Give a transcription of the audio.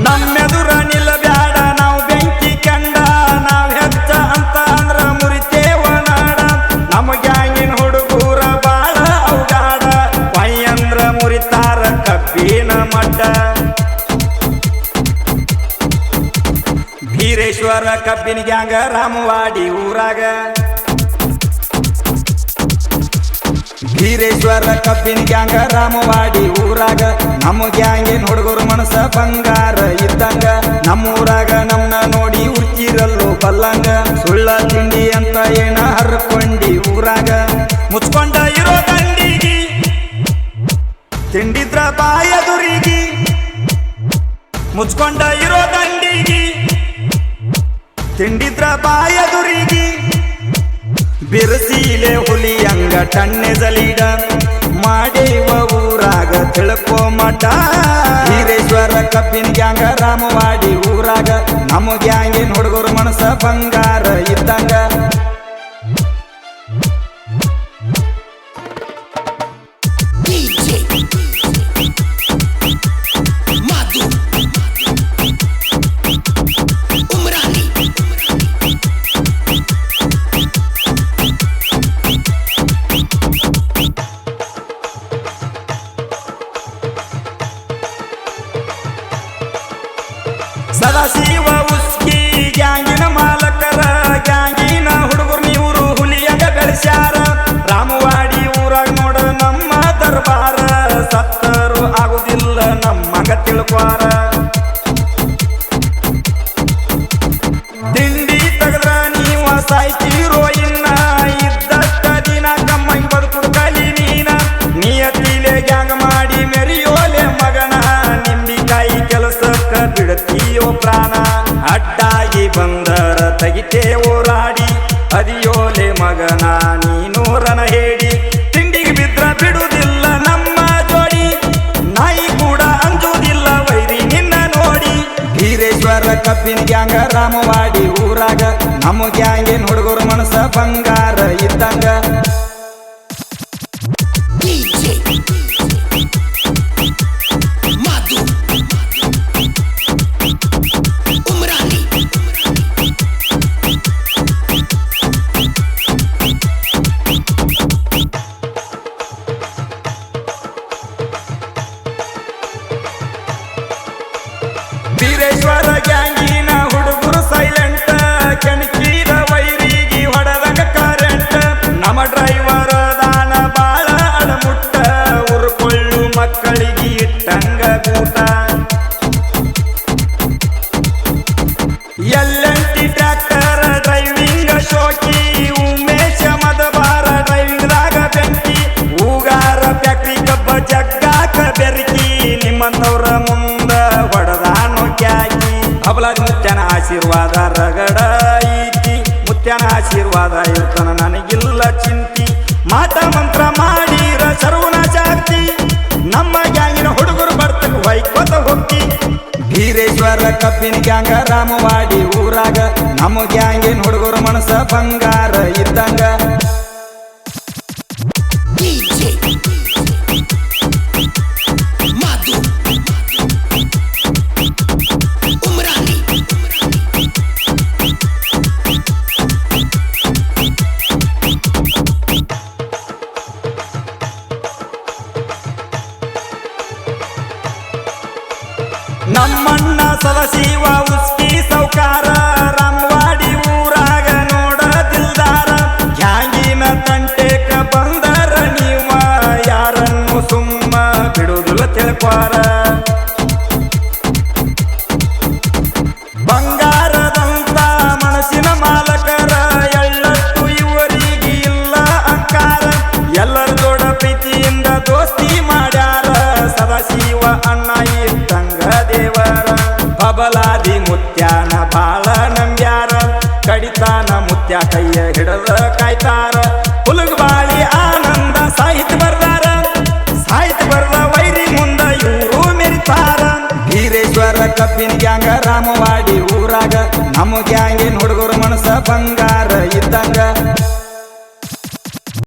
ನಮ್ಮೆದುರ ನಿಲ್ಲಬ್ಯಾಡ ನಾವು ಬೆಂಕಿ ಕಂಡ ನಾವ್ ಹೆಚ್ಚ ಅಂತ ಅಂದ್ರ ಮುರಿತೇವ ನಾಡ ನಮ್ಮ ಗ್ಯಾಂಗಿನ ಹುಡುಗೂರ ಬಾಳ ಅವಗಾಡ ಪೈಯಂದ್ರ ಮುರಿತಾರ ಕಬ್ಬಿನ ಮಡ್ಡ ಬೀರೇಶ್ವರ ಕಬ್ಬಿನ ಗ್ಯಾಂಗ ರಾಮವಾಡಿ ಊರಾಗ ಬೀರೇಶ್ವರ ಕಬ್ಬಿನ ಗ್ಯಾಂಗ ರಾಮವಾಡಿ ಊರಾಗ ನಮ್ಮ ಗ್ಯಾಂಗಿನ ಹುಡುಗರು ಮನಸ ಬಂಗಾರ ಇದ್ದಂಗ ನಮ್ಮೂರಾಗ ನಮ್ನ ನೋಡಿ ಉರ್ಚಿರಲ್ಲೋ ಬಲ್ಲಂಗ ಸುಳ್ಳ ತಿಂಡಿ ಅಂತ ಏನ ಹರ್ಕೊಂಡಿ ಊರಾಗ ಮುಚ್ಕೊಂಡ ಇರೋ ದಂಡಿಗಿ ತಿಂಡಿದ್ರ ಬಾಯದುರಿಗಿ ಮುಚ್ಕೊಂಡ ಇರೋ ದಂಡಿಗಿ ತಿಂಡಿದ್ರ ಬಾಯದುರಿಗಿ ಬಿರ್ಸೀಲೆ ಹುಲಿ ಅಂಗ ಟಣ್ಣೆ ಜಲೀಡ ಮಾಡೇವ ಊರಾಗ ತಿಳ್ಕೋ ಮಠ ಬೀರೇಶ್ವರ ಕಬ್ಬಿನ ಗ್ಯಾಂಗ ರಾಮವಾಡಿ ಊರಾಗ ನಮ್ಮ ಗ್ಯಾಂಗಿನ ಹುಡುಗರು ಮನಸ ಬಂಗಾರ ಇದ್ದಂಗ ಸದಾಶಿವ ಉಸ್ಕಿ ಗ್ಯಾಂಗಿನ ಮಾಲಕರ ಗ್ಯಾಂಗಿನ ಹುಡುಗರು ನೀವರು ಹುಲಿಯಂಗ ಬೆಳೆಸ್ಯಾರ ರಾಮವಾಡಿ ಊರಾಗ ನೋಡ ನಮ್ಮ ದರ್ಬಾರ ಸತ್ತರು ಆಗುದಿಲ್ಲ ನಮ್ಮಂಗ ತಿಳ್ಕ್ವಾರ ತಿಂಡಿ ತಗದ್ರ ನೀವ ಸಾಯ್ತೀರೋ ಇನ್ನ ಇದ್ದಷ್ಟ ದಿನ ಕಮ್ಮಂಗ್ ಬದುಕುಡು ಕಲಿ ನೀನ ನಿಯತಿಲೆ ಗ್ಯಾಂಗ್ ಮಾಡಿ ಮೆರಿಯೋಲೆ ಮಗನ ನಿಂಬಿಕಾಯಿ ಕೆಲಸಕ್ಕ ಬಿಡತೀಯೋ ಪ್ರಾಣ ಅಡ್ಡಾಗಿ ಬಂದರ ತೆಗಿತೇವೋ ರಾಡಿ ಅದಿಯೋಲೆ ಮಗನ ನೀನು ರನ ಹೇಳಿ ತಿಂಡಿಗೆ ಬಿದ್ರ ಬಿಡುವುದಿಲ್ಲ ನಮ್ಮ ಜೋಡಿ ನಾಯಿ ಕೂಡ ಅಂಜುವುದಿಲ್ಲ ವೈರಿ ನಿನ್ನ ನೋಡಿ ಬೀರೇಶ್ವರ ಕಬ್ಬಿನ ಗ್ಯಾಂಗ ರಾಮವಾಡಿ ಊರಾಗ ನಮ್ಮ ಗ್ಯಾಂಗಿನ ಹುಡುಗರು ಮನಸ ಬಂಗಾರ ಇದ್ದಂಗ ಬೀರೇಶ್ವರ ಗ್ಯಾಂಗಿನ ಹುಡುಗರು ಸೈಲೆಂಟ್ ಕೆಣಕೀರ ವೈರಿಗೆ ಹೊಡೆದಂಗ ಕರೆಂಟ್ ನಮ್ಮ ಡ್ರೈವರ್ ದಾನ ಬಾಳ ಅಡಮುಟ್ಟ ಉರ್ಕೊಳ್ಳು ಮಕ್ಕಳಿಗೆ ಇಟ್ಟಂಗ ಕೂಟ ಎಲ್ಲಂಟಿ ಟ್ರ್ಯಾಕ್ಟರ್ ಡ್ರೈವಿಂಗ್ ಶೋಕಿ ಉಮೇಶ ಮದಬಾರ ಡ್ರೈವಿಂಗ್ದಾಗ ಬೆಂಕಿ ಹೂಗಾರ ಫ್ಯಾಕ್ಟ್ರಿ ಕಬ್ಬ ಜಗ್ಗಾಕ ಬೆರಕಿ ನಿಮ್ಮಂತವ್ರ ಮುಂದ ಹೊಡೆದಾನು ಕ್ಯಾಕಿ ಅಬಲಾದಿ ಮುತ್ಯನ ಆಶೀರ್ವಾದ ರಗಡ ಐತಿ ಮುತ್ಯನ ಆಶೀರ್ವಾದ ಇರ್ತನ ನನಗಿಲ್ಲ ಚಿಂತಿ ಮಾಟ ಮಂತ್ರ ಮಾಡೀರ ಸರ್ವನಾಶ ಆಗ್ತಿ ನಮ್ಮ ಗ್ಯಾಂಗಿನ ಹುಡುಗರು ಬರ್ತಕ ಹೊಯ್ಕೋತ ಹೋಗ್ತಿ ಬೀರೇಶ್ವರ ಕಬ್ಬಿನ ಗ್ಯಾಂಗ ರಾಮವಾಡಿ ಊರಾಗ ನಮ್ಮ ಗ್ಯಾಂಗಿನ ಹುಡುಗರು ಮನಸ ಬಂಗಾರ ಇದ್ದಂಗ ನಮ್ಮಣ್ಣ ಸದಾಶಿವ ಉಸ್ಕಿ ಸೌಕಾರ ರಾಮವಾಡಿ ಊರಾಗ ನೋಡ ದಿಲ್ದಾರ ಗ್ಯಾಂಗಿನ ತಂಟೆಕ ಬಂದರ ನೀವ ಯಾರನ್ನು ಸುಮ್ಮ ಬಿಡುವುದಿಲ್ಲ ತಿಳ್ಕ್ವಾರ ಬಂಗಾರದಂತ ಮನಸ್ಸಿನ ಮಾಲಕರ ಎಳ್ಳಷ್ಟು ಇವರಿಗೆ ಇಲ್ಲ ಅಕ್ಕಾರ ಎಲ್ಲರ ದೊಡ್ಡ ಪ್ರೀತಿಯಿಂದ ದೋಸ್ತಿ ಮಾಡ್ಯಾರ ಸದಾಶಿವ ಅಣ್ಣ ಇದ್ದಂಗ ದೇವರ ಬಬಲಾದಿ ಮುತ್ಯಾನ ಬಾಳ ನಂಬ್ಯಾರ ಕಡಿತಾನ ಮುತ್ಯ ಕೈಯ ಹಿಡದ ಕಾಯ್ತಾರ ಹುಲಗಬಾಳಿ ಆನಂದ ಸಾಹಿತ್ಯ ಬರ್ದ ವೈರಿ ಮುಂದ ಇವರು ಮೆರಿತಾರ ಬೀರೇಶ್ವರ ಕಬ್ಬಿನ ಗ್ಯಾಂಗ ರಾಮವಾಡಿ ಊರಾಗ ನಮ್ಮ ಗ್ಯಾಂಗಿನ ಹುಡುಗರು ಮನಸ ಬಂಗಾರ